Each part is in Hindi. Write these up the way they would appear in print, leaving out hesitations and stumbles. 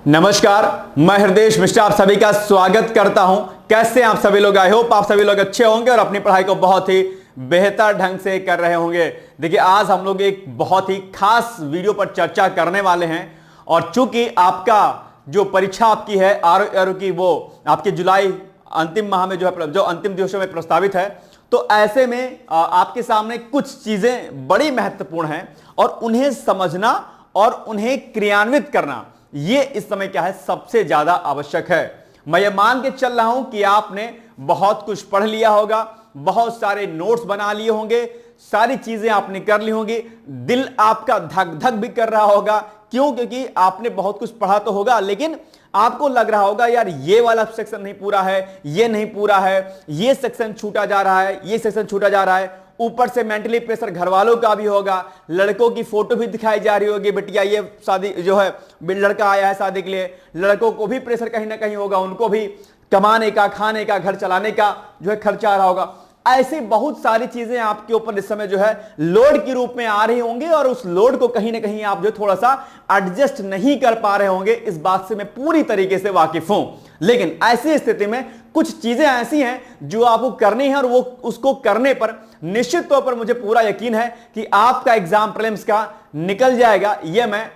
नमस्कार, मैं हृदय मिश्रा आप सभी का स्वागत करता हूं। कैसे आप सभी लोग? आई होप आप सभी लोग अच्छे होंगे और अपनी पढ़ाई को बहुत ही बेहतर ढंग से कर रहे होंगे। देखिए, आज हम लोग एक बहुत ही खास वीडियो पर चर्चा करने वाले हैं और चूंकि आपका जो परीक्षा आपकी है आर की, वो आपके जुलाई अंतिम माह में जो है, जो अंतिम दिवसों में प्रस्तावित है, तो ऐसे में आपके सामने कुछ चीजें बड़ी महत्वपूर्ण हैं और उन्हें समझना और उन्हें क्रियान्वित करना ये इस समय क्या है, सबसे ज्यादा आवश्यक है। मैं ये मान के चल रहा हूं कि आपने बहुत कुछ पढ़ लिया होगा, बहुत सारे नोट्स बना लिए होंगे, सारी चीजें आपने कर ली होंगी, दिल आपका धक धक भी कर रहा होगा। क्यों? क्योंकि आपने बहुत कुछ पढ़ा तो होगा, लेकिन आपको लग रहा होगा यार ये वाला सेक्शन नहीं पूरा है, ये नहीं पूरा है, ये सेक्शन छूटा जा रहा है, ये सेक्शन छूटा जा रहा है। ऊपर से मेंटली प्रेशर घर वालों का भी होगा, लड़कों की फोटो भी दिखाई जा रही होगी, बेटिया ये शादी जो है, लड़का आया है शादी के लिए, लड़कों को भी प्रेशर कहीं ना कहीं होगा, उनको भी कमाने का, खाने का, घर चलाने का जो है खर्चा आ रहा होगा। ऐसी बहुत सारी चीजें आपके ऊपर इस समय जो है लोड के रूप में आ रही होंगी और उस लोड को कहीं ना कहीं आप जो थोड़ा सा एडजस्ट नहीं कर पा रहे होंगे। इस बात से मैं पूरी तरीके से वाकिफ हूं, लेकिन ऐसी स्थिति में कुछ चीजें ऐसी हैं जो आपको करनी है और वो उसको करने पर निश्चित तौर पर मुझे पूरा यकीन है कि आपका एग्जाम प्रीलिम्स का निकल जाएगा। यह मैं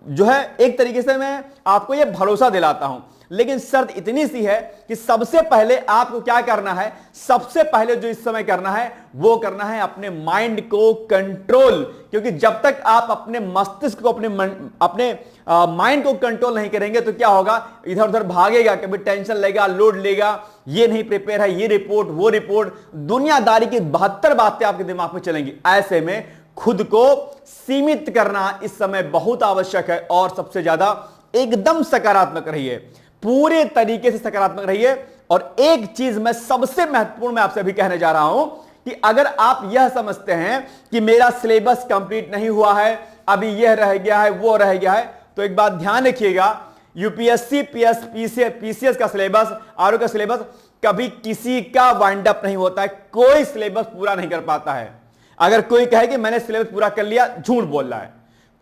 जो है एक तरीके से मैं आपको यह भरोसा दिलाता हूं, लेकिन शर्त इतनी सी है कि सबसे पहले आपको क्या करना है, सबसे पहले जो इस समय करना है वो करना है अपने माइंड को कंट्रोल। क्योंकि जब तक आप अपने मस्तिष्क को, अपने माइंड को कंट्रोल नहीं करेंगे तो क्या होगा, इधर उधर भागेगा, कभी टेंशन लेगा, लोड लेगा, ये नहीं प्रिपेयर है, ये रिपोर्ट, वो रिपोर्ट, दुनियादारी की 72 बातें आपके दिमाग में चलेंगी। ऐसे में खुद को सीमित करना इस समय बहुत आवश्यक है और सबसे ज्यादा एकदम सकारात्मक रहिए, पूरे तरीके से सकारात्मक रहिए। और एक चीज मैं सबसे महत्वपूर्ण मैं आपसे अभी कहने जा रहा हूं कि अगर आप यह समझते हैं कि मेरा सिलेबस कंप्लीट नहीं हुआ है, अभी यह रह गया है, वो रह गया है, तो एक बात ध्यान रखिएगा, यूपीएससी पीसीएस का सिलेबस, आरओ का सिलेबस कभी किसी का वाइंड अप नहीं होता है, कोई सिलेबस पूरा नहीं कर पाता है। अगर कोई कहे कि मैंने सिलेबस पूरा कर लिया, झूठ बोल रहा है,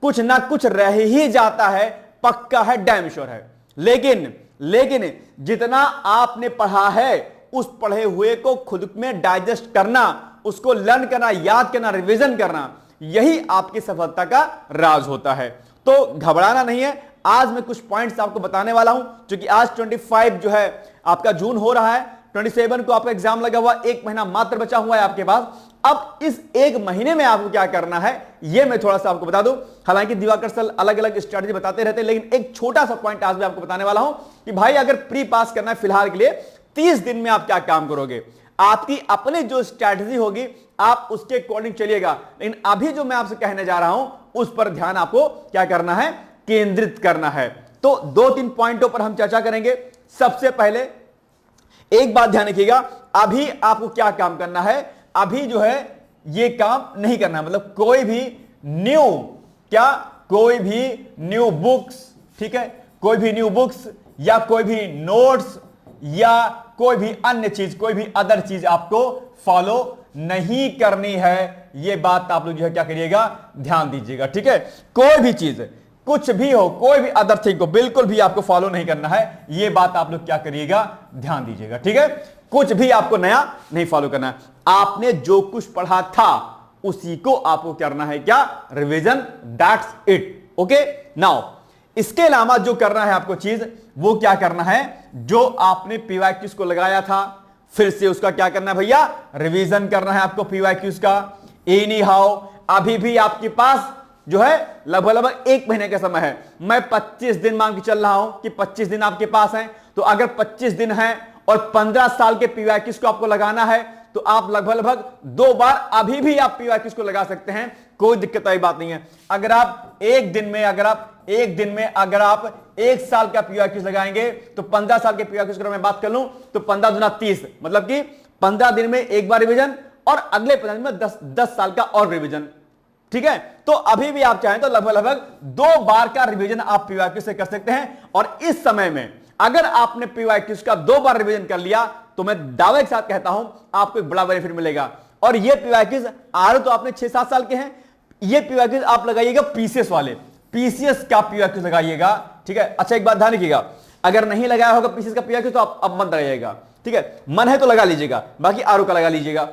कुछ ना कुछ रह ही जाता है, पक्का है, डैम श्योर है। लेकिन जितना आपने पढ़ा है उस पढ़े हुए को खुद में डाइजेस्ट करना, उसको लर्न करना, याद करना, रिवीजन करना, यही आपकी सफलता का राज होता है। तो घबराना नहीं है। आज मैं कुछ पॉइंट्स आपको बताने वाला हूं, क्योंकि आज 25 जो है आपका जून हो रहा है, 27 को आपका एग्जाम लगा हुआ, एक महीना मात्र बचा हुआ है आपके पास। अब इस एक महीने में आपको क्या करना है यह मैं थोड़ा सा आपको बता दूं। हालांकि दिवाकर सर अलग अलग स्ट्रैटेजी बताते रहते हैं, लेकिन एक छोटा सा पॉइंट आज मैं आपको बताने वाला हूं कि भाई अगर प्री पास करना है फिलहाल के लिए 30 दिन में आप क्या काम करोगे, आपकी अपनी जो स्ट्रैटेजी होगी आप उसके अकॉर्डिंग चलिएगा। लेकिन अभी जो मैं आपसे कहने जा रहा हूं उस पर ध्यान आपको क्या करना है, केंद्रित करना है। तो 2-3 पॉइंटों पर हम चर्चा करेंगे। सबसे पहले एक बात ध्यान रखिएगा, अभी आपको क्या काम करना है, अभी जो है ये काम नहीं करना है, मतलब कोई भी न्यू बुक्स, ठीक है, कोई भी न्यू बुक्स या कोई भी नोट्स या कोई भी अन्य चीज, कोई भी अदर चीज आपको फॉलो नहीं करनी है। ये बात आप लोग जो है क्या करिएगा, ध्यान दीजिएगा, ठीक है। कोई भी चीज, कुछ भी हो, कोई भी अदर थिंग को बिल्कुल भी आपको फॉलो नहीं करना है। ये बात आप लोग क्या करिएगा, ध्यान दीजिएगा, ठीक है। कुछ भी आपको नया नहीं फॉलो करना है। आपने जो कुछ पढ़ा था उसी को आपको करना है, क्या, revision, that's it, okay. Now इसके अलावा जो करना है आपको चीज, वो क्या करना है, जो आपने पीवाईक्यूज को लगाया था फिर से उसका क्या करना है भैया, रिवीजन करना है आपको पीवाईक्यूज का। एनी हाउ अभी भी आपके पास जो है लगभग 1 महीने का समय है। मैं 25 दिन मान के चल रहा हूं कि 25 दिन आपके पास हैं, तो अगर 25 दिन है और 15 साल के पीवाईक्यूज को आपको लगाना है तो आप लगभग 2 बार अभी भी आप पीवाईक्यूज को लगा सकते हैं, कोई दिक्कत वाली बात नहीं है। अगर आप एक दिन में अगर आप 1 साल का पीवाईक्यूज लगाएंगे तो 15 साल के पीवाईक्यूज की मैं बात कर लूं तो 15 दूना 30, मतलब कि 15 दिन में एक बार रिवीजन और अगले 15 दिन में 10 साल का और रिवीजन, ठीक है। तो अभी भी आप चाहें तो लगभग 2 बार का रिवीजन आप पीवाईक्यूज से कर सकते हैं। और इस समय में अगर आपने पीवाईक्यूज का 2 बार रिवीजन कर लिया तो मैं दावे के साथ कहता हूं आपको एक बड़ा बेनिफिट मिलेगा। और ये पीवाईक्यूज आर तो आपने 6-7 साल के हैं, ये पीवाईक्यूज आप लगाइएगा पीसीएस वाले, पीसीएस का पीवाईक्यूज लगाइएगा, ठीक है। अच्छा एक बात ध्यान रखिएगा, अगर नहीं लगाया होगा पीसीएस का पीवाईक्यू तो आप अब मत लगाइएगा, ठीक है। मन है तो लगा लीजिएगा, बाकी आरओ का लगा लीजिएगा।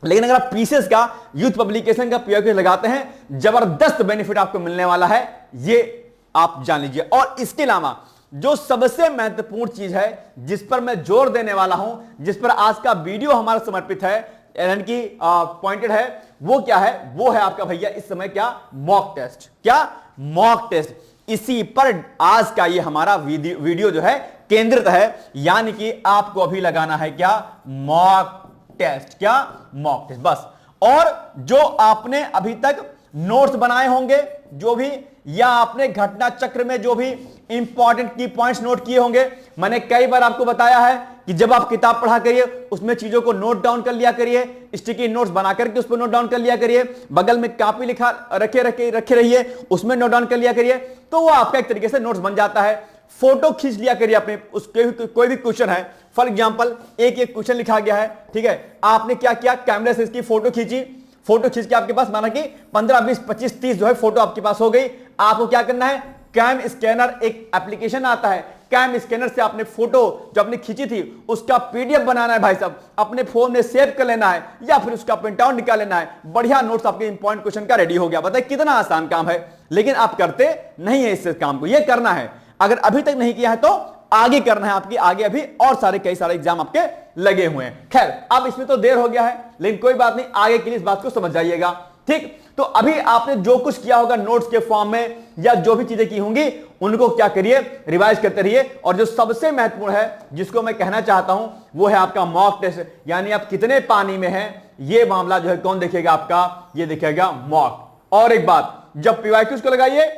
लेकिन अगर आप पीसीएस का यूथ पब्लिकेशन का पीवाईक्यू लगाते हैं, जबरदस्त बेनिफिट आपको मिलने वाला है, ये आप जान लीजिए। और इसके अलावा जो सबसे महत्वपूर्ण चीज है जिस पर मैं जोर देने वाला हूं, जिस पर आज का वीडियो हमारा समर्पित है, यानी कि पॉइंटेड है, वो क्या है? वो है आपका भैया इस समय क्या? Mock test. क्या? Mock test. इसी पर आज का ये हमारा वीडियो जो है केंद्रित है, यानी कि आपको अभी लगाना है क्या? Mock test. क्या? मॉक टेस्ट, बस। और जो आपने अभी तक नोट्स बनाए होंगे, जो भी, या आपने घटना चक्र में जो भी इंपॉर्टेंट की पॉइंट्स नोट किए होंगे, मैंने कई बार आपको बताया है कि जब आप किताब पढ़ा करिए उसमें चीजों को नोट डाउन कर लिया करिए, स्टिकी नोट्स बना करके उस पर नोट डाउन कर लिया करिए, बगल में कॉपी लिखा रखे रहिए, उसमें नोट डाउन कर लिया करिए, तो वो आपका एक तरीके से नोट्स बन जाता है। फोटो खींच लिया करिए अपने, उसके कोई भी क्वेश्चन है, फॉर एग्जांपल एक क्वेश्चन लिखा गया है, ठीक है, आपने क्या किया? कैमरे से इसकी फोटो खींची, फोटो खींच के आपके पास माना कि 15, 20, 25, 30 जो है फोटो आपके पास हो गई। आपको क्या करना है? कैम स्कैनर एक एप्लीकेशन आता है, कैम स्कैनर से आपने फोटो जो आपने खींची थी उसका पीडीएफ बनाना है भाई साहब, अपने फोन में सेव कर लेना है, या फिर उसका प्रिंट आउट निकाल लेना है। बढ़िया नोट्स आपके इंपॉर्टेंट क्वेश्चन का रेडी हो गया। बताइए कितना आसान काम है, लेकिन आप करते नहीं है इस काम को। ये करना है, अगर अभी तक नहीं किया है तो आगे करना है आपकी, आगे अभी और कई सारे एग्जाम आपके लगे हुए हैं। खैर अब इसमें तो देर हो गया है, लेकिन कोई बात नहीं, आगे के लिए इस बात को समझ जाइएगा, ठीक। तो अभी आपने जो कुछ किया होगा नोट्स के फॉर्म में, या जो भी चीजें की होंगी, उनको क्या करिए? रिवाइज करते रहिए। और जो सबसे महत्वपूर्ण है जिसको मैं कहना चाहता हूं, वो है आपका मॉक टेस्ट, यानी आप कितने पानी में हैं, ये मामला जो है कौन देखेगा? आपका ये देखेगा मॉक। और एक बात, जब पीवाईक्यूज को लगाइए,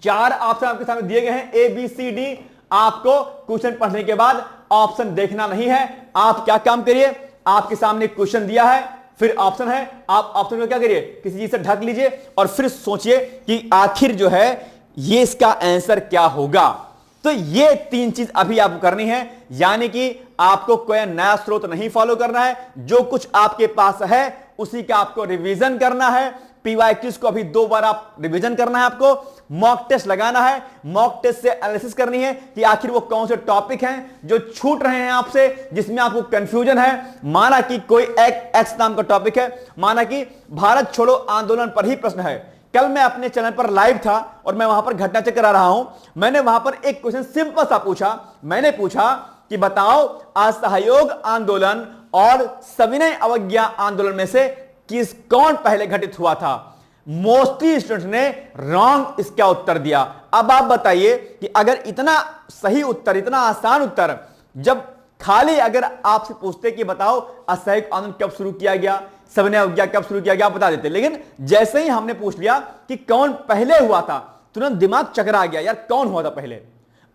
4 ऑप्शन आपके सामने दिए गए हैं, ए बी सी डी। आपको क्वेश्चन पढ़ने के बाद ऑप्शन देखना नहीं है। आप क्या काम करिए? आपके सामने क्वेश्चन दिया है, फिर ऑप्शन है, आप ऑप्शन को क्या करिए? किसी चीज से ढक लीजिए और फिर सोचिए कि आखिर जो है ये इसका आंसर क्या होगा। तो ये 3 चीज अभी आपको करनी है, यानी कि आपको कोई नया स्रोत नहीं फॉलो करना है, जो कुछ आपके पास है उसी का आपको रिवीजन करना है। पीवाईक्यूज को अभी 2 बार आप रिवीजन करना है, आपको मॉक टेस्ट लगाना है, मॉक टेस्ट से एनालिसिस करनी है कि आखिर वो कौन से टॉपिक हैं जो छूट रहे हैं आपसे, जिसमें आपको कंफ्यूजन है। माना कि कोई एक्स नाम का टॉपिक है, माना कि भारत छोड़ो आंदोलन पर ही प्रश्न है। कल मैं अपने चैनल पर लाइव था और मैं वहां पर घटना चक्र करा रहा हूं, मैंने वहां पर एक क्वेश्चन सिंपल सा पूछा। मैंने पूछा कि बताओ असहयोग आंदोलन और सविनय अवज्ञा आंदोलन में से कौन पहले घटित हुआ था? मोस्टली स्टूडेंट्स ने रॉन्ग इसका उत्तर दिया। अब आप बताइए कि अगर इतना सही उत्तर, इतना आसान उत्तर, जब खाली अगर आपसे पूछते कि बताओ असहयोग आंदोलन कब शुरू किया गया, सविनय अवज्ञा कब शुरू किया गया, आप बता देते। लेकिन जैसे ही हमने पूछ लिया कि कौन पहले हुआ था, तुरंत दिमाग चकरा गया, यार कौन हुआ था पहले।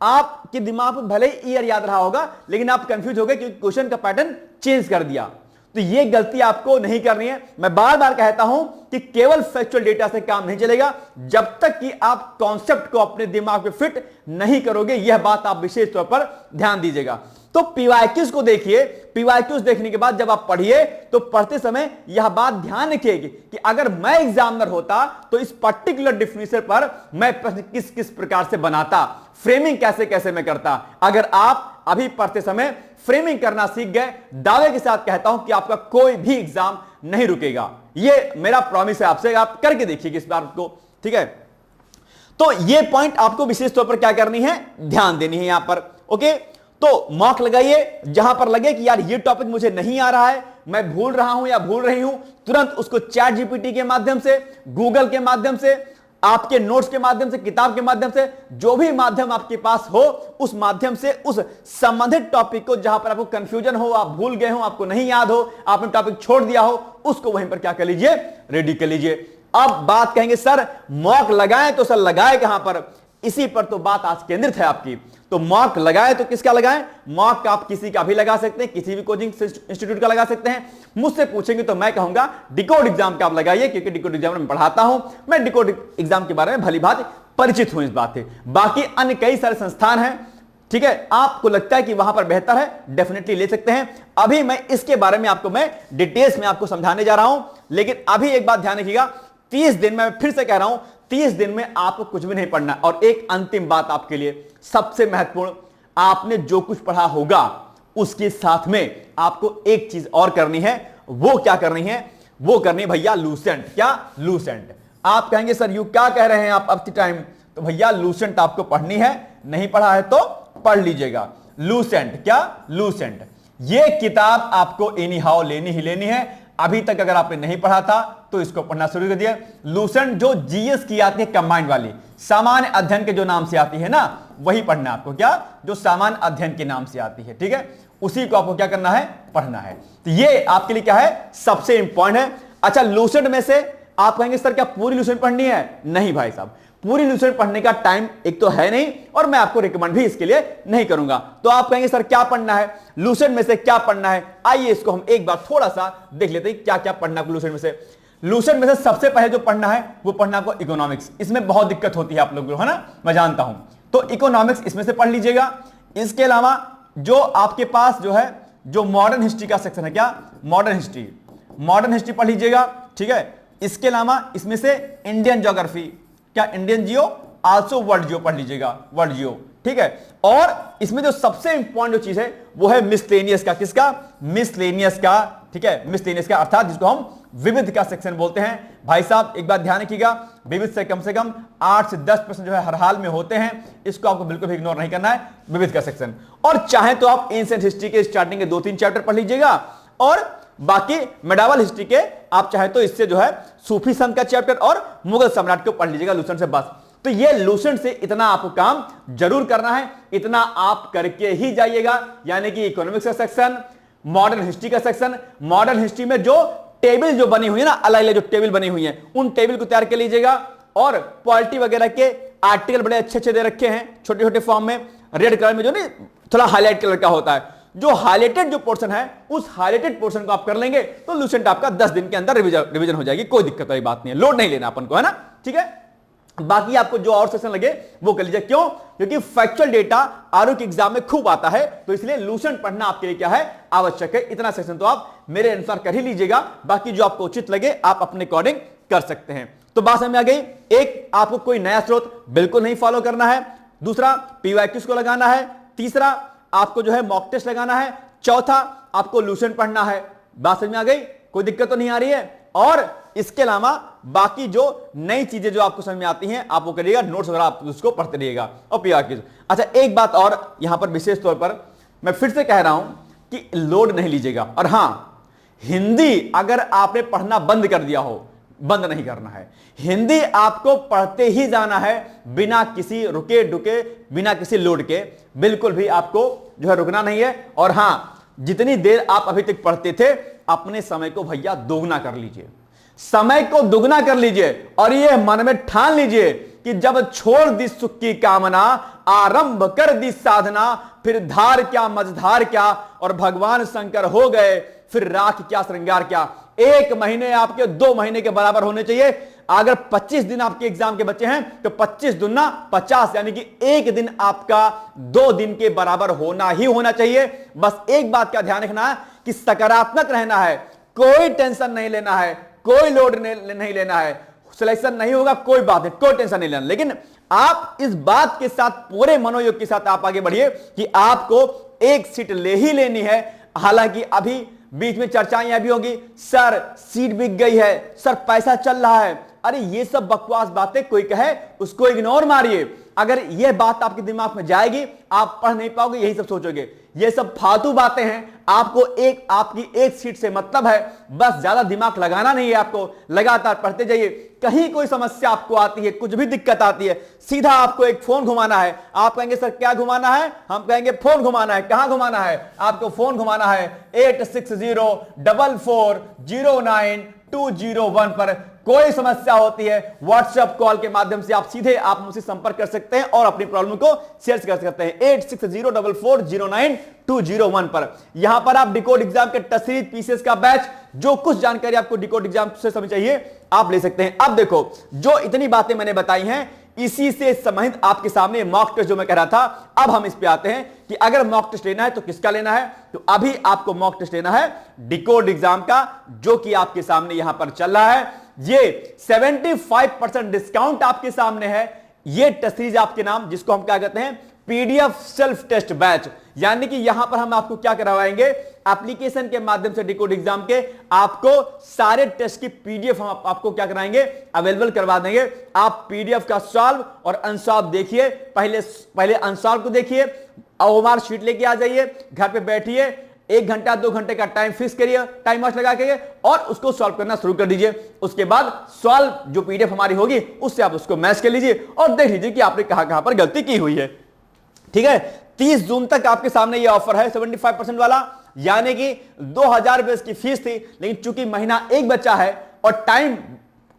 आपके दिमाग में भले ही ईयर याद रहा होगा, लेकिन आप कंफ्यूज हो गए क्योंकि क्वेश्चन का पैटर्न चेंज कर दिया। तो ये गलती आपको नहीं करनी है। मैं बार बार कहता हूं कि केवल फैक्चुअल डेटा से काम नहीं चलेगा, जब तक कि आप कॉन्सेप्ट को अपने दिमाग में फिट नहीं करोगे। यह बात आप विशेष तौर पर ध्यान दीजिएगा। तो पीवाईक्यूज को देखिए, पीवाईक्यूज देखने के बाद जब आप पढ़िए तो पढ़ते समय यह बात ध्यान रखिएगा कि अगर मैं एग्जामिनर होता तो इस पर्टिकुलर डिफिनेशन पर मैं प्रश्न किस किस प्रकार से बनाता, फ्रेमिंग कैसे कैसे मैं करता। अगर आप अभी पढ़ते समय फ्रेमिंग करना सीख गए, दावे के साथ कहता हूं कि आपका कोई भी एग्जाम नहीं रुकेगा। ये मेरा प्रॉमिस है आपसे, आप करके देखिए इस बात को, ठीक है। तो ये पॉइंट आपको विशेष तौर पर क्या करनी है? ध्यान देनी है यहां पर, ओके। तो मॉक लगाइए, जहां पर लगे कि यार ये टॉपिक मुझे नहीं आ रहा है, मैं भूल रहा हूं या भूल रही हूं, तुरंत उसको चैट जीपीटी के माध्यम से, गूगल के माध्यम से, आपके नोट्स के माध्यम से, किताब के माध्यम से, जो भी माध्यम आपके पास हो, उस माध्यम से उस संबंधित टॉपिक को, जहां पर आपको कंफ्यूजन हो, आप भूल गए हो, आपको नहीं याद हो, आपने टॉपिक छोड़ दिया हो, उसको वहीं पर क्या कर लीजिए? रेडी कर लीजिए। अब बात कहेंगे सर मॉक लगाएं तो सर लगाए कहां पर? इसी पर तो बात आज केंद्रित है आपकी। तो मॉक लगाए तो किसका लगाएं? मॉक आप किसी का भी लगा सकते हैं, किसी भी कोचिंग इंस्टीट्यूट का लगा सकते हैं। मुझसे पूछेंगे तो मैं कहूंगा डिकोड एग्जाम का आप लगाइए, क्योंकि डिकोड एग्जाम में पढ़ाता हूं, मैं डिकोड एग्जाम के बारे में भली भांति परिचित हूं इस बात से। बाकी अन्य कई सारे संस्थान हैं, ठीक है, आपको लगता है कि वहां पर बेहतर है, डेफिनेटली ले सकते हैं। अभी मैं इसके बारे में आपको मैं डिटेल्स में आपको समझाने जा रहा हूं, लेकिन अभी एक बात ध्यान रखिएगा, 30 दिन में फिर से कह रहा हूं, 30 दिन में आपको कुछ भी नहीं पढ़ना। और एक अंतिम बात आपके लिए सबसे महत्वपूर्ण, आपने जो कुछ पढ़ा होगा उसके साथ में आपको एक चीज और करनी है। वो क्या करनी है? वो करनी है भैया लूसेंट। क्या? लूसेंट। आप कहेंगे सर यू क्या कह रहे हैं आप अब टाइम? तो भैया लूसेंट आपको पढ़नी है, नहीं पढ़ा है तो पढ़ लीजिएगा। लूसेंट। क्या? लूसेंट। ये किताब आपको एनी हाउ लेनी ही लेनी है। अभी तक अगर आपने नहीं पढ़ा था तो इसको पढ़ना शुरू कर दिया। लूसेंट जो जीएस की आती है कंबाइंड वाली, सामान्य अध्ययन के जो नाम से आती है ना, वही पढ़ना आपको। क्या? जो सामान्य अध्ययन के नाम से आती है, ठीक है, उसी को आपको क्या करना है? पढ़ना है। तो ये आपके लिए क्या है? सबसे इंपॉर्टेंट है। अच्छा, लूसेंट में से आप कहेंगे सर क्या पूरी लूसेंट पढ़नी है? नहीं भाई साहब, पूरी लूसेंट पढ़ने का टाइम एक तो है नहीं, और मैं आपको रिकमेंड भी इसके लिए नहीं करूंगा। तो आप कहेंगे सर क्या पढ़ना है लूसेंट में से? क्या पढ़ना है? आइए इसको हम एक बार थोड़ा सा देख लेते हैं क्या क्या पढ़ना है लूसेंट में से। लूसेंट में से सबसे पहले जो पढ़ना है वो पढ़ना आपको इकोनॉमिक्स। इसमें बहुत दिक्कत होती है आप लोगों को, है ना, मैं जानता हूं। तो इकोनॉमिक्स इसमें से पढ़ लीजिएगा। इसके अलावा जो आपके पास जो है, जो मॉडर्न हिस्ट्री का सेक्शन है, क्या? मॉडर्न हिस्ट्री पढ़ लीजिएगा, ठीक है। इसके अलावा इसमें से इंडियन ज्योग्राफी, क्या? इंडियन जियो, आल्सो वर्ल्ड जियो पढ़ लीजिएगा, वर्ल्ड जियो, ठीक है। और इसमें जो सबसे इंपॉर्टेंट जो चीज है वो है मिसलेनियस का। किसका? मिसलेनियस का, ठीक है, मिसलेनियस का अर्थात जिसको हम विविध का सेक्शन बोलते हैं। भाई साहब एक बात ध्यान रखिएगा, विविध से कम 8 से 10% जो है हर हाल में होते हैं, इसको आपको बिल्कुल भी इग्नोर नहीं करना है, विविध का सेक्शन। और चाहे तो आप एंशिएंट हिस्ट्री के स्टार्टिंग के 2-3 चैप्टर पढ़ लीजिएगा, और बाकी मेडावल हिस्ट्री के आप चाहे तो इससे जो है सूफी संत का चैप्टर और मुगल सम्राट को पढ़ लीजिएगा लूसेंट से, बस। तो ये लूसेंट से इतना आपको काम जरूर करना है, इतना आप करके ही जाइएगा। यानी कि इकोनॉमिक्स का सेक्शन, मॉडर्न हिस्ट्री का सेक्शन, मॉडर्न हिस्ट्री में जो टेबल जो बनी हुई है ना, अलग अलग जो टेबल बनी हुई है, उन टेबल को तैयार कर लीजिएगा। और पॉलिटी वगैरह के आर्टिकल बड़े अच्छे अच्छे दे रखे हैं छोटे छोटे फॉर्म में, रेड कलर में, जो नहीं थोड़ा हाईलाइट कलर का होता है। जो हाईलाइटेड जो पोर्शन है, उस हाईलाइटेड पोर्शन को आप कर लेंगे तो लूसेंट आपका 10 दिन के अंदर रिवीजन हो जाएगी। कोई दिक्कत वाली बात नहीं है, लोड नहीं लेना अपन को, है ना, ठीक है। बाकी आपको जो और सेशन लगे वो कर लीजिए। क्यों? क्योंकि फैक्चुअल डेटा आरओ के एग्जाम में खूब आता है, तो इसलिए लूसेंट पढ़ना आपके लिए क्या है? आवश्यक है। इतना सेशन तो आप मेरे अनुसार कर ही लीजिएगा, बाकी जो आपको उचित लगे आप अपने अकॉर्डिंग कर सकते हैं। तो बात समझ में आ गई। एक, आपको कोई नया स्रोत बिल्कुल नहीं फॉलो करना है। दूसरा, पीवाईक्यूज को लगाना है। तीसरा, आपको जो है मॉक टेस्ट लगाना है। चौथा, आपको लूसेंट पढ़ना है। बात समझ में आ गई? कोई दिक्कत तो नहीं आ रही है? और इसके अलावा बाकी जो नई चीजें जो आपको समझ में आती हैं आप वो करिएगा, नोट्स वगैरह आप उसको पढ़ते रहिएगा और पीवाईक्यूज। अच्छा, एक बात और यहां पर विशेष तौर पर मैं फिर से कह रहा हूं कि लोड नहीं लीजिएगा। और हां, हिंदी अगर आपने पढ़ना बंद कर दिया हो, बंद नहीं करना है। हिंदी आपको पढ़ते ही जाना है, बिना किसी रुके डुके, बिना किसी लोड के, बिल्कुल भी आपको जो है रुकना नहीं है। और हां, जितनी देर आप अभी तक पढ़ते थे, अपने समय को भैया दोगुना कर लीजिए, समय को दुगना कर लीजिए। और ये मन में ठान लीजिए कि जब छोड़ दी सुख की कामना, आरंभ कर दी साधना, फिर धार क्या मझधार क्या, और भगवान शंकर हो गए, फिर राख क्या श्रृंगार क्या। 1 महीने आपके 2 महीने के बराबर होने चाहिए। अगर 25 दिन आपके एग्जाम के बच्चे हैं तो 25 दूना 50, यानी कि 1 दिन आपका 2 दिन के बराबर होना ही होना चाहिए। बस एक बात का ध्यान रखना है कि सकारात्मक रहना है, कोई टेंशन नहीं लेना है, कोई लोड नहीं लेना है। सिलेक्शन नहीं होगा कोई बात नहीं, कोई टेंशन नहीं लेना, लेकिन आप इस बात के साथ पूरे मनोयोग के साथ आप आगे बढ़िए कि आपको एक सीट ले ही लेनी है। हालांकि अभी बीच में चर्चाएं यह भी होगी, सर सीट बिक गई है, सर पैसा चल रहा है। अरे ये सब बकवास बातें, कोई कहे उसको इग्नोर मारिए। अगर यह बात आपके दिमाग में जाएगी आप पढ़ नहीं पाओगे, यही सब सोचोगे। ये सब फालतू बातें हैं। आपको आपकी एक सीट से मतलब है, बस ज्यादा दिमाग लगाना नहीं है आपको, लगातार पढ़ते जाइए। कहीं कोई समस्या आपको आती है, कुछ भी दिक्कत आती है, सीधा आपको एक फोन घुमाना है। आप कहेंगे सर क्या घुमाना है? हम कहेंगे फोन घुमाना है। कहां घुमाना है? आपको फोन घुमाना है 860444092201 पर। कोई समस्या होती है व्हाट्सएप कॉल के माध्यम से आप सीधे आप मुझसे संपर्क कर सकते हैं और अपनी प्रॉब्लम को शेयर कर सकते हैं 860444092201 पर। यहां पर आप डिकोड एग्जाम के टस्रीज पीसीएस का बैच, जो कुछ जानकारी आपको डिकोड एग्जाम से समझ चाहिए आप ले सकते हैं। अब देखो, जो इतनी बातें मैंने बताई हैं, इसी से संबंधित आपके सामने मॉक टेस्ट जो मैं कह रहा था, अब हम इस पे आते हैं कि अगर मॉक टेस्ट लेना है तो किसका लेना है। तो अभी आपको मॉक टेस्ट लेना है डिकोड एग्जाम का, जो कि आपके सामने यहां पर चल रहा है। ये 75% डिस्काउंट आपके सामने है। ये टेस्ट सीरीज आपके नाम, जिसको हम क्या कहते हैं, पीडीएफ सेल्फ टेस्ट बैच, यानी कि यहां पर हम आपको क्या करवाएंगे, एप्लीकेशन के माध्यम से डिकोड एग्जाम के आपको सारे टेस्ट की पीडीएफ हम आपको क्या कराएंगे, अवेलेबल करवा देंगे। आप पीडीएफ का सॉल्व और अनसॉल्व देखिए, पहले अनसॉल्व को देखिए, ओएमआर शीट लेके आ जाइए, घर पे बैठिए, 1 घंटा 2 घंटे का टाइम फिक्स करिए, टाइम मार्क्स लगा के, और उसको सॉल्व करना शुरू कर दीजिए। उसके बाद सॉल्व जो पीडीएफ हमारी होगी उससे आप उसको मैच कर लीजिए और देख लीजिए कि आपने कहां पर गलती की हुई है। ठीक है, 30 जून तक आपके सामने ये ऑफर है 75% वाला, यानी कि 2000 रुपए इसकी फीस थी, लेकिन चूंकि महीना एक बचा है और टाइम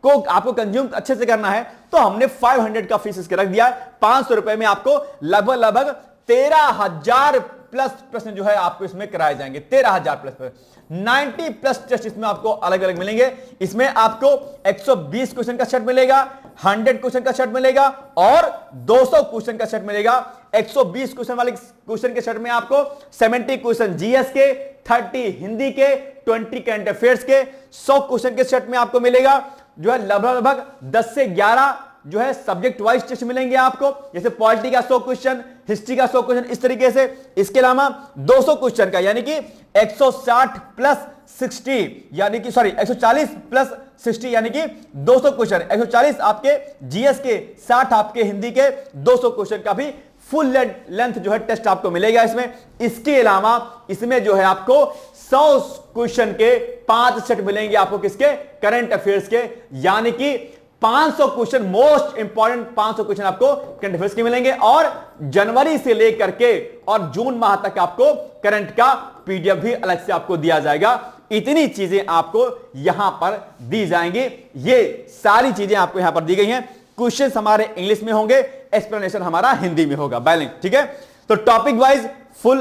को आपको कंज्यूम अच्छे से करना है, तो हमने 500 का फीस इसके रख दिया। 500 रुपए में आपको लगभग 13,000 प्लस प्रश्न जो है आपको इसमें कराए जाएंगे। 13,000 प्लस 90 प्लस टेस्ट इसमें आपको अलग अलग मिलेंगे। इसमें आपको 120 क्वेश्चन का सेट मिलेगा, 100 क्वेश्चन का सेट मिलेगा और 200 क्वेश्चन का सेट मिलेगा। 120 क्वेश्चन वाले क्वेश्चन के सेट में आपको 70 क्वेश्चन जीएस के, 30 हिंदी के, 20 करंट अफेयर्स के, 100 क्वेश्चन के सेट में आपको मिलेगा जो है लगभग 10 से 11 जो है सब्जेक्ट वाइज टेस्ट मिलेंगे आपको, जैसे पॉलिटी का 100 क्वेश्चन, हिस्ट्री का 100 क्वेश्चन, इस तरीके से। इसके अलावा 200 क्वेश्चन का, यानी कि 160 प्लस 60, यानी कि 140 प्लस 60, यानी कि 200 क्वेश्चन, 140 आपके जीएस के, 60 आपके हिंदी के, 200 क्वेश्चन का भी फुल लेंथ जो है टेस्ट आपको मिलेगा इसमें। इसके अलावा इसमें जो है आपको 100 क्वेश्चन के 5 सेट मिलेंगे आपको, किसके, करंट अफेयर्स के, यानी कि 500 क्वेश्चन, मोस्ट इंपॉर्टेंट 500 क्वेश्चन आपको करंट अफेयर्स के मिलेंगे। और जनवरी से लेकर के और जून माह तक आपको करंट का पीडीएफ भी अलग से आपको दिया जाएगा। इतनी चीजें आपको यहां पर दी जाएंगी। ये सारी चीजें आपको यहां पर दी गई हैं। क्वेश्चन हमारे इंग्लिश में होंगे, एक्सप्लेनेशन हमारा हिंदी में होगा, बाइलिंग। ठीक है, तो topic wise full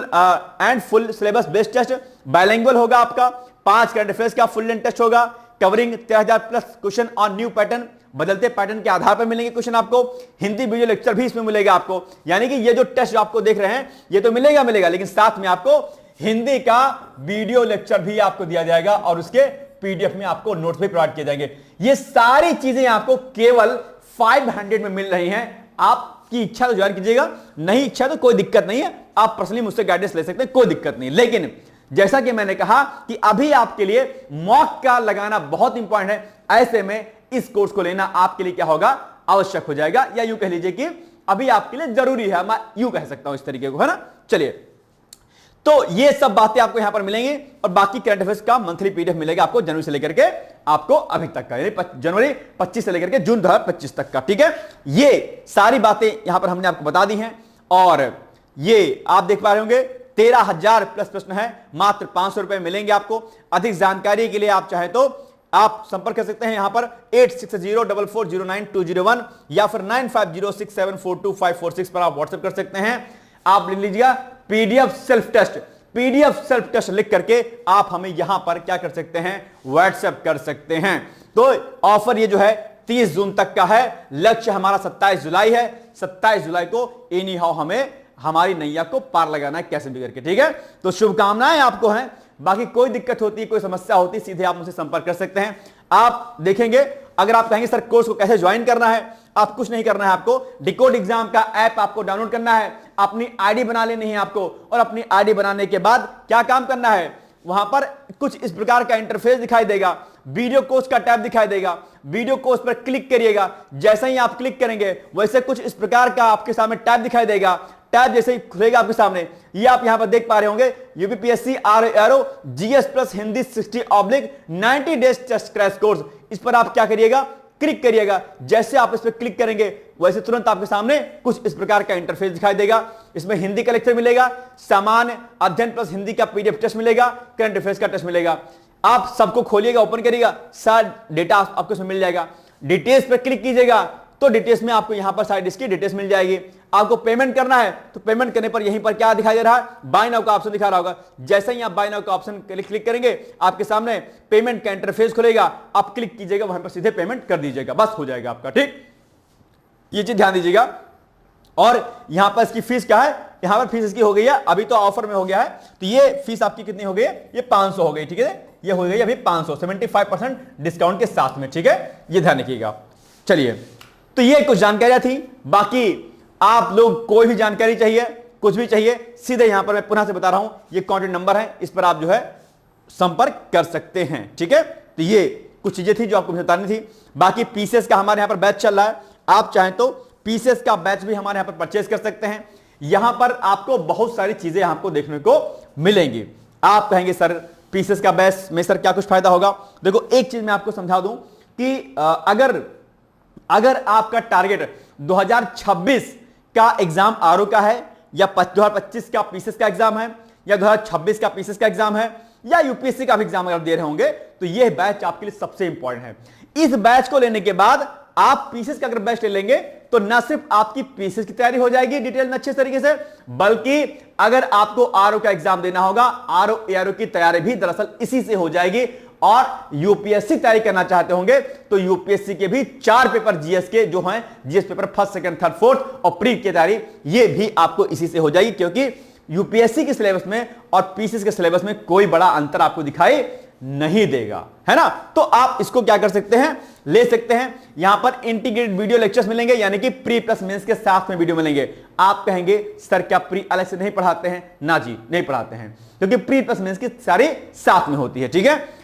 and full syllabus based test bilingual होगा आपका। 5 करंट अफेयर्स का फुल लेंथ टेस्ट होगा, covering 13,000 plus question on new pattern, बदलते पैटर्न के आधार पर मिलेंगे क्वेश्चन आपको। हिंदी वीडियो लेक्चर भी इसमें मिलेगा आपको, यानी कि ये जो टेस्ट आपको देख रहे हैं ये तो मिलेगा, लेकिन साथ में आपको हिंदी का वीडियो लेक्चर भी आपको दिया जाएगा और उसके पीडीएफ में आपको नोट्स भी प्रोवाइड किए जाएंगे। ये सारी चीजें आपको केवल 500 में मिल रही हैं। आपकी इच्छा तो ज्वाइन कीजिएगा, नहीं इच्छा तो कोई दिक्कत नहीं है, आप पर्सनली मुझसे गाइडेंस ले सकते हैं, कोई दिक्कत नहीं। लेकिन जैसा कि मैंने कहा कि अभी आपके लिए मॉक का लगाना बहुत इंपॉर्टेंट है, ऐसे में इस कोर्स को लेना आपके लिए क्या होगा, आवश्यक हो जाएगा, या यूं कह लीजिए कि अभी आपके लिए जरूरी है, मैं यूं कह सकता हूं इस तरीके को, है ना। चलिए, तो ये सब बातें आपको यहां पर मिलेंगी और बाकी करंट अफेयर्स का मंथली पीडीएफ मिलेगा आपको जनवरी से लेकर के आपको अभी तक का, यानी जनवरी 25 से लेकर के जून 2025 तक का। ठीक है, ये सारी बातें यहां पर हमने आपको बता दी हैं और ये आप देख पा रहे होंगे 13,000 प्लस प्रश्न है, मात्र 500 रुपए मिलेंगे आपको। अधिक जानकारी के लिए आप चाहे तो आप संपर्क कर सकते हैं यहां पर 8604409201 या फिर 9506742546 पर आप व्हाट्सएप कर सकते हैं। आप लिख लीजिएगा PDF self test, PDF self test लिख करके आप हमें यहां पर क्या कर सकते हैं, व्हाट्सएप कर सकते हैं। तो ऑफर ये जो है 30 जून तक का है, लक्ष्य हमारा 27 जुलाई है। 27 जुलाई को एनी हाउ हमें हमारी नैया को पार लगाना है कैसे भी करके। ठीक है, तो शुभकामनाएं आपको हैं। बाकी कोई दिक्कत होती है, कोई समस्या होती है, सीधे आप मुझसे संपर्क कर सकते हैं। आप देखेंगे, अगर आप कहेंगे सर कोर्स को कैसे ज्वाइन करना है, आप कुछ नहीं करना है, आपको डिकोड एग्जाम का ऐप आपको डाउनलोड करना है, अपनी आईडी बना लेनी है आपको, और अपनी आईडी बनाने के बाद क्या काम करना है, वहां पर कुछ इस प्रकार का इंटरफेस दिखाई देगा, वीडियो कोर्स का टैब दिखाई देगा, वीडियो कोर्स पर क्लिक करिएगा। जैसे ही आप क्लिक करेंगे वैसे कुछ इस प्रकार का आपके सामने टैब दिखाई देगा। टैब जैसे ही खुलेगा आपके सामने, ये आप यहां पर देख पा रहे होंगे, UPPSC RO GS plus Hindi 60/90 days test crash course. इस पर आप क्या करिएगा, क्लिक करिएगा। जैसे आप इस पर क्लिक करेंगे वैसे तुरंत आपके सामने कुछ इस प्रकार का इंटरफेस दिखाई देगा। इसमें हिंदी का लेक्चर मिलेगा, सामान्य अध्ययन प्लस हिंदी का पीडीएफ टेस्ट मिलेगा, करंट अफेयर्स का टेस्ट मिलेगा। आप सबको खोलिएगा, ओपन करिएगा, सारा डेटा आपको इसमें मिल जाएगा। डिटेल्स पर क्लिक कीजिएगा तो डिटेल्स में आपको यहां पर सारी इसकी डिटेल्स मिल जाएगी। आपको पेमेंट करना है तो पेमेंट करने पर यहीं पर क्या दिखाई दे रहा है, बाय नाउ का ऑप्शन दिखा रहा होगा। जैसे ही आप बाय नाउ का ऑप्शन क्लिक करेंगे आपके सामने पेमेंट का इंटरफेस खुलेगा, आप क्लिक कीजिएगा, वहां पर सीधे पेमेंट कर दीजिएगा, बस हो जाएगा आपका। ठीक, ये चीज ध्यान दीजिएगा। और यहां पर इसकी फीस क्या है, यहां पर फीस इसकी हो गई है, अभी तो ऑफर में हो गया है, तो ये फीस आपकी कितनी हो गई है, ये 500 हो गई। ठीक है, ये हो गई अभी 500, 75% डिस्काउंट के साथ में, ठीक है, ये ध्यान रखिएगा। चलिए, तो ये कुछ जानकारियां थी। बाकी आप लोग कोई भी जानकारी चाहिए, कुछ भी चाहिए, सीधे यहां पर मैं पुनः से बता रहा हूं, ये कॉन्टैक्ट नंबर है, इस पर आप जो है संपर्क कर सकते हैं, ठीक है। तो ये कुछ चीजें थी जो आपको बतानी थी। बाकी पीसेस का हमारे यहां पर बैच चल रहा है, आप चाहें तो पीसेस का बैच भी हमारे यहां पर परचेज कर सकते हैं। यहां पर आपको बहुत सारी चीजें आपको देखने को मिलेंगी। आप कहेंगे सर पीसेस का बैच में सर क्या कुछ फायदा होगा? देखो, एक चीज मैं आपको समझा दूं कि अगर आपका टारगेट 2026 का एग्जाम आरओ का है, या 2025 का पीसेस का एग्जाम है, या 2026 का पीसेस का एग्जाम है, या यूपीएससी का भी एग्जाम अगर दे रहे होंगे, तो यह बैच आपके लिए सबसे इंपॉर्टेंट है। इस बैच को लेने के बाद आप पीसेस का अगर बैच ले लेंगे तो न सिर्फ आपकी पीसेस की तैयारी हो जाएगी डिटेल में अच्छे तरीके से, बल्कि अगर आपको आरओ का एग्जाम देना होगा, आरओ एआरओ की तैयारी भी दरअसल इसी से हो जाएगी। और यूपीएससी तैयारी करना चाहते होंगे तो यूपीएससी के भी 4 पेपर जीएस के जो हैं, GS paper first, second, third, fourth और प्री की तैयारी, ये भी आपको इसी से हो जाएगी, क्योंकि यूपीएससी के सिलेबस में और पीसीएस के सिलेबस में कोई बड़ा अंतर आपको दिखाई नहीं देगा, है ना। तो आप इसको क्या कर सकते हैं, ले सकते हैं। यहां पर इंटीग्रेटेड वीडियो लेक्चर्स मिलेंगे, यानी कि प्री प्लस मेंस के साथ में वीडियो मिलेंगे। आप कहेंगे सर क्या प्री अलग से नहीं पढ़ाते हैं? ना जी, नहीं पढ़ाते हैं, क्योंकि प्री प्लस मेंस की सारी साथ में होती है, ठीक है।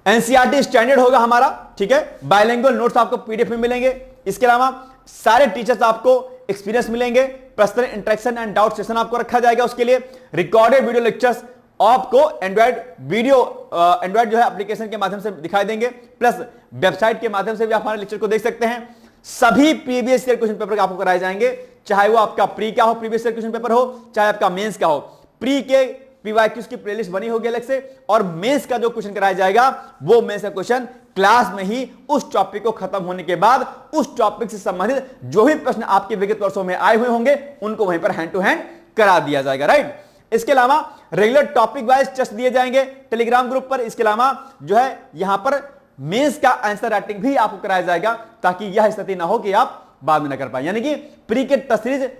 एनसीईआरटी स्टैंडर्ड होगा हमारा, ठीक है। बायलिंगुअल नोट्स आपको पीडीएफ में मिलेंगे। इसके अलावा सारे टीचर्स आपको एक्सपीरियंस मिलेंगे। Personal interaction and doubt session आपको रखा जाएगा, उसके लिए रिकॉर्डेड वीडियो लेक्चर्स आपको एंड्रॉइड जो है एप्लीकेशन के माध्यम से दिखाई देंगे, प्लस वेबसाइट के माध्यम से भी आप हमारे लेक्चर को देख सकते हैं। सभी प्रीवियस ईयर क्वेश्चन पेपर आपको कराए जाएंगे, चाहे वो आपका प्री का हो, प्रीवियस ईयर क्वेश्चन पेपर हो, चाहे आपका मेंस का हो। प्री के पीवाईक्यूज की प्लेलिस्ट बनी होगी अलग से, और मेंस का जो क्वेश्चन कराया जाएगा वो मेंस का क्वेश्चन क्लास में ही उस टॉपिक को खत्म होने के बाद उस टॉपिक से संबंधित जो भी प्रश्न आपके विगत वर्षों में आए हुए होंगे उनको वहीं पर हैंड टू हैंड करा दिया जाएगा, राइट। इसके अलावा रेगुलर टॉपिक वाइज टेस्ट दिए जाएंगे टेलीग्राम ग्रुप पर। इसके अलावा जो है यहां पर मेंस का आंसर राइटिंग भी आपको कराया जाएगा, ताकि यह स्थिति ना हो कि आप बाद में ना कर पाए। यानी कि प्री के टेस्ट सीरीज,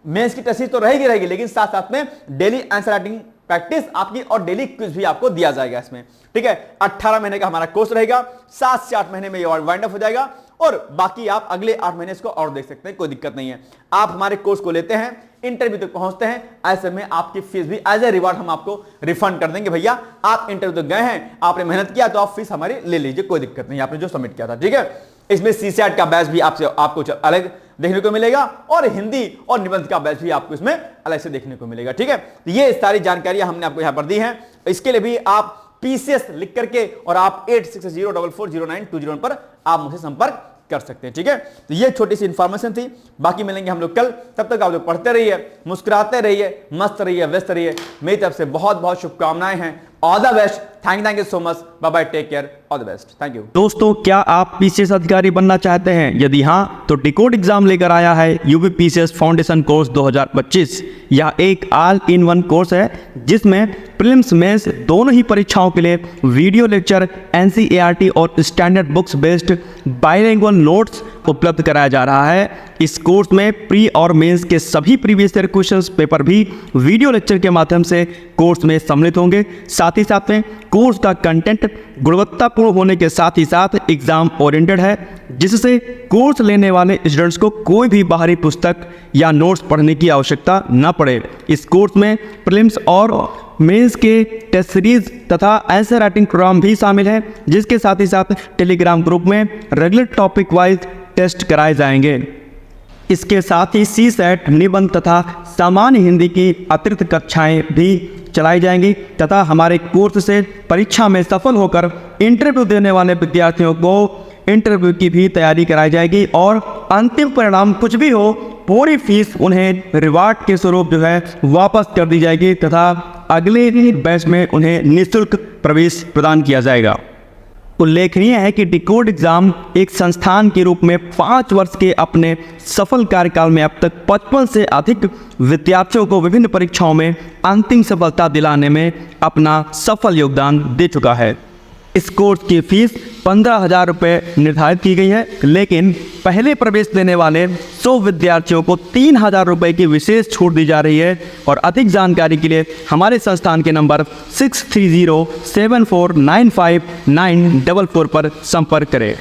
मेंस की टेस्ट सीरीज तो रहेगी, लेकिन साथ साथ में डेली आंसर राइटिंग प्रैक्टिस आपकी और डेली क्विज भी आपको दिया जाएगा इसमें, ठीक है। 18 महीने का हमारा कोर्स रहेगा, 7 से 8 महीने में ये वाइंड अप हो जाएगा, और बाकी आप अगले 8 महीने इसको और देख सकते हैं, कोई दिक्कत नहीं है। आप हमारे कोर्स को लेते हैं, इंटरव्यू तक पहुंचते हैं, ऐसे में आपकी फीस भी एज ए रिवार्ड हम आपको रिफंड कर देंगे। भैया आप इंटरव्यू तक गए हैं, आपने मेहनत किया, तो आप फीस हमारी ले लीजिए, कोई दिक्कत नहीं, आपने जो सबमिट किया था, ठीक है। इसमें सीसैट का बैच भी आपको अलग देखने को मिलेगा, और हिंदी और निबंध का बैच भी आपको इसमें अलग से देखने को मिलेगा, ठीक है। तो ये सारी जानकारियां हमने आपको यहां पर दी हैं। इसके लिए भी आप पीसीएस लिख करके और आप 8604409201 पर आप मुझसे संपर्क कर सकते हैं, ठीक है। तो ये छोटी सी इंफॉर्मेशन थी, बाकी मिलेंगे हम लोग कल। तब तक आप लोग पढ़ते रहिए, मुस्कुराते रहिए, मस्त रहिए, व्यस्त रहिए। मेरी तरफ से बहुत बहुत शुभकामनाएं हैं। All the best, thank you so much, bye bye, take care, all the best, thank you. दोस्तों, क्या आप पीसीएस अधिकारी बनना चाहते हैं? यदि हाँ, तो डिकोड एग्जाम लेकर आया है यूपी पीसीएस फाउंडेशन कोर्स 2025। यह एक ऑल इन वन कोर्स है, जिसमें प्रीलिम्स मेंस दोनों ही परीक्षाओं के लिए वीडियो लेक्चर, एनसीईआरटी और standard books based bilingual notes उपलब्ध कराया जा रहा है। इस कोर्स में प्री और मेंस के सभी प्रीवियस ईयर क्वेश्चंस पेपर भी वीडियो लेक्चर के माध्यम से कोर्स में सम्मिलित होंगे। साथ ही साथ में कोर्स का कंटेंट गुणवत्तापूर्ण होने के साथ ही साथ एग्जाम ओरिएंटेड है, जिससे कोर्स लेने वाले स्टूडेंट्स को कोई भी बाहरी पुस्तक या नोट्स पढ़ने की आवश्यकता न पड़े। इस कोर्स में प्रीलिम्स और मेंस के टेस्ट सीरीज तथा आंसर राइटिंग प्रोग्राम भी शामिल है, जिसके साथ ही साथ टेलीग्राम ग्रुप में रेगुलर टॉपिक वाइज टेस्ट कराए जाएंगे। इसके साथ ही सीसैट, निबंध तथा सामान्य हिंदी की अतिरिक्त कक्षाएं भी चलाई जाएंगी, तथा हमारे कोर्स से परीक्षा में सफल होकर इंटरव्यू देने वाले विद्यार्थियों को इंटरव्यू की भी तैयारी कराई जाएगी, और अंतिम परिणाम कुछ भी हो, पूरी फीस उन्हें रिवार्ड के स्वरूप जो है वापस कर दी जाएगी, तथा अगले बैच में उन्हें निःशुल्क प्रवेश प्रदान किया जाएगा। उल्लेखनीय है कि डिकोड एग्जाम एक संस्थान के रूप में 5 वर्ष के अपने सफल कार्यकाल में अब तक 55 से अधिक विद्यार्थियों को विभिन्न परीक्षाओं में अंतिम सफलता दिलाने में अपना सफल योगदान दे चुका है। इस कोर्स की फीस 15,000 रुपये निर्धारित की गई है, लेकिन पहले प्रवेश देने वाले 100 विद्यार्थियों को 3,000 रुपये की विशेष छूट दी जा रही है। और अधिक जानकारी के लिए हमारे संस्थान के नंबर 6307495944 पर संपर्क करें।